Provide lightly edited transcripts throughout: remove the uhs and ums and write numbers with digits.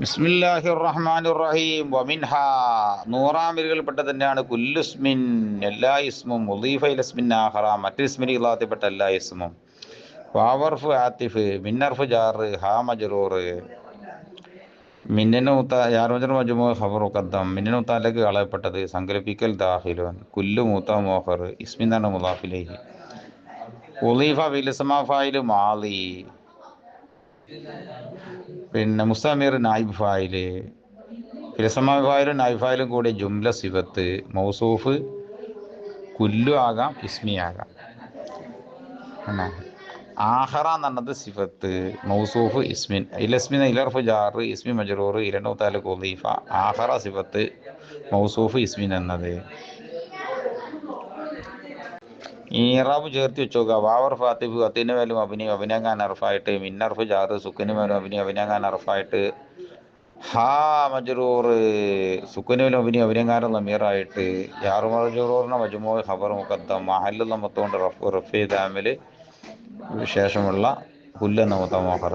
ബിസ്മില്ലാഹിർ റഹ്മാനിർ റഹീം. വമിൻഹ, നൂറാം വരികൾപ്പെട്ട തന്നെയാണ് കുല്ലുസ്മിൻ, എല്ലാ ഇസ്മും, മുളീഫ ഇലസ്മിൻ ആഖറ, മറ്റു ഇസ്മിന് ഇല്ലാത്തപ്പെട്ട എല്ലാ ഇസ്മും, വാവർഫ് ആത്തിഫ്, മിന്നർഫ് ജാറ്, ഹാ മജ്റൂറ്, മിന്നനൂത്ത യാർമജർ മജ്മൂ ഖബറു ഖദ്ദം, മിന്നനൂത്താലേക്ക് കളയപ്പെട്ടത്, സങ്കല്പിക്കൽ ദാഖിലുൻ, കുല്ലു മൂത്ത മോഹർ, ഇസ്മിൻ തന്നെ മുളാഫിലേഹി, ഉളീഫ വിലിസ്മ ഫായില് മാലി, പിന്നെ മുസ്തമീർ നായിബ് ഫായില്, ഫിലിസമ ഫായിലും നായിബ് ഫായിലും കൂടി ജുംല സിഫത്ത്, മൗസൂഫ് കുല്ലു ആകാം, ഇസ്മി ആകാം. ആഹറ എന്നുള്ളത് സിഫത്ത്, മൗസൂഫ് ഇസ്മിൻ, ഇലസ്മിൻ ഇലർഫ് ജാറ്, ഇസ്മി മജ്റൂർ, ഇരനൂത്താല് ഉളീഫ, ആഹറ സിഫത്ത്, മൗസൂഫ് ഇസ്മിൻ എന്നത്. ഈറാബ് ചേർത്ത് വെച്ചോക്കുക. വാവർ ഫാത്തിഫ് ഫത്തിന് മേലും അഭിനി അഭിനയങ്ങാൻ അറഫായിട്ട്, മിന്നർഫ് ജാറ് സുക്കിന് മേലും അഭിനി അഭിനയങ്ങാൻ അറഫായിട്ട്, ഹാ മജ്റൂർ സുക്കിന് മേലും അഭിനി അഭിനയങ്ങാൻ ലമീറായിട്ട്, യാറു മജ്റൂറിന് മജ്മൂ ഖബർ മുഖദ്ദം, മഹല്ല് നമ്മത്തുകൊണ്ട് റഫീ ദാമില് ശേഷമുള്ള കുല്ല് എന്ന മുത്തമോഹർ,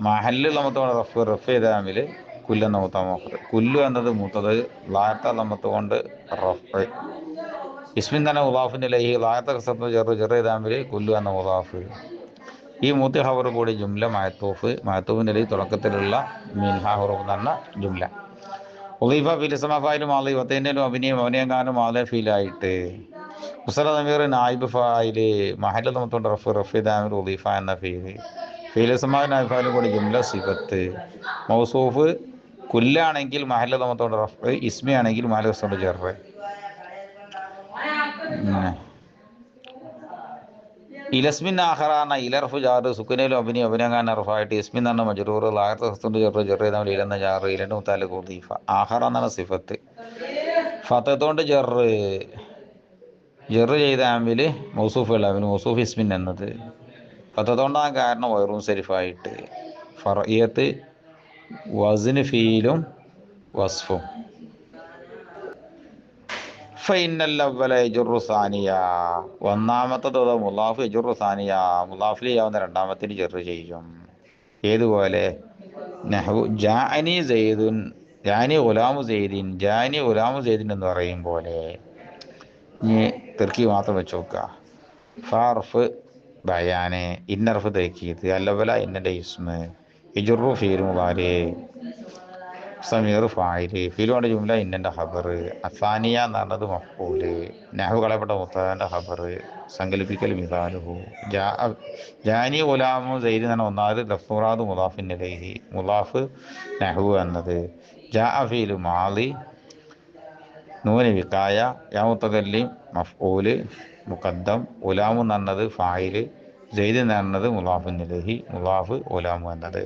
മഹല്ല് നമ്മത്തുകൊണ്ട് റഫീ ദാമില് കുല്ല് എന്ന മുത്തമോഹർ. കുല്ലു എന്നത് മുത്തത്, ലാത്ത നമ്മത്തുകൊണ്ട് റഫ്, ഇസ്മിൻ തന്നെ മുദാഫിൻ്റെ ലഹി, ലാത്ത കസത്ത് ചെറു ദാമില് കുല്ലു എന്ന മുദാഫ്. ഈ മൂത്തി ഹവർ കൂടി ജുംല മഅത്തൂഫ്, മഅത്തൂഫിൻ്റെ ലഹി തുടക്കത്തിലുള്ള മിൻഹ ഹുറൂഫ് എന്ന് പറഞ്ഞ ജുംല. ഉളീഫ ഫിലിസ്മ ഫായില് മാളി വത്തേനും അഭിനയങ്കാനും മാളെ ഫീലായിട്ട്, മുസല നമീർ നായിബ് ഫായില്, മഹല്ല് നമ്മത്തോണ്ട് റഫീ ദാമിൽ ഉളീഫ എന്ന ഫീല്, ഫിലിസ്മ നായിബ് ഫായിലും കൂടി ജുംല സിഫത്ത്, മൗസൂഫ് കുല്ലാണെങ്കിൽ മഹല്ല് നമ്മത്തോണ്ട് റഫ്, ഇസ്മി ആണെങ്കിൽ മഹല്ല് കസത്തോണ്ട് ജറ്. ഇലസ്മിൻ ആഖറാന ഇലർഫ് ജാറ് സുക്കുനയിലും അഭിനി അഭിനയങ്ങാൻ അറഫായിട്ട്, ഇസ്മിൻ എന്ന മജ്റൂർ, ലായത്ത് ഹസ്തുണ്ട് ജറ് ജറ് ഇലെന്ന ജാറ്, ഇലന്റെ മുത്താല് ഉളീഫ, ആഖറ എന്നാണ് സിഫത്ത്, ഫത്തത്തോണ്ട് ജറ് ചെയ്ത ആമില് മൗസൂഫ് അമിന് മൗസൂഫ് ഇസ്മിൻ എന്നത്. ഫത്തത്തോണ്ടാണ് കാരണം വയറും സെരിഫായിട്ട്. ഫറഇയത്ത് വസ്ന് ഫീലും വസ്ഫും. ഫൈനൽ അവ്വല യജുറു സാനിയ, ഒന്നാമത്തത് മുലാഫ് യജുറു സാനിയ, മുലാഫിൽ ചെയ്യാവുന്ന രണ്ടാമത്തിന് ജെറ് ചെയ്യും. ഏതുപോലെ നഹു ജാഅനി സെയ്ദുൻ, ജാനി ഗുലാമു സെയ്ദിൻ, ജാനി ഗുലാമു സെയ്ദിൻ എന്ന് പറയും പോലെ. ഇനി തെർക്കി മാത്രം വെച്ച് നോക്കുക. ഫാർഫ് ബയാന്, ഇന്നർഫ് തേക്കീത്, അല്ലവല ഇന്നൻ്റെ ഇസ്മ്, യജുറു ഫീൽ മുദാരി, സമീർ ഫായില്, ഫീലുകൊണ്ട് ജുംല ഇന്നൻ്റെ ഖബർ, അസാനിയ എന്ന് പറഞ്ഞത് മഫ്ഊല്, നഹു കളയപ്പെട്ട മുത്തദന്റെ ഖബർ, സങ്കല്പിക്കൽ മിസാലുഹു. ജാനി ഗുലാമു സെയ്ദ് എന്ന് പറഞ്ഞ ഒന്നാമത് ലഫ്മുറാദ് മുദാഫിൻ ഇലൈഹി, മുദാഫ് നഹു എന്നത്. ജാഅ ഫീലു മാളി, നൂന് വിഖായ, യാ മുത്തകല്ലിം മഫ്ഊല് മുഖദ്ദം, ഗുലാമു എന്ന് പറഞ്ഞത് ഫായില്, സെയ്ദ് എന്ന് പറഞ്ഞത് മുദാഫിൻ ഇലൈഹി, മുദാഫ് ഗുലാമു എന്നത്.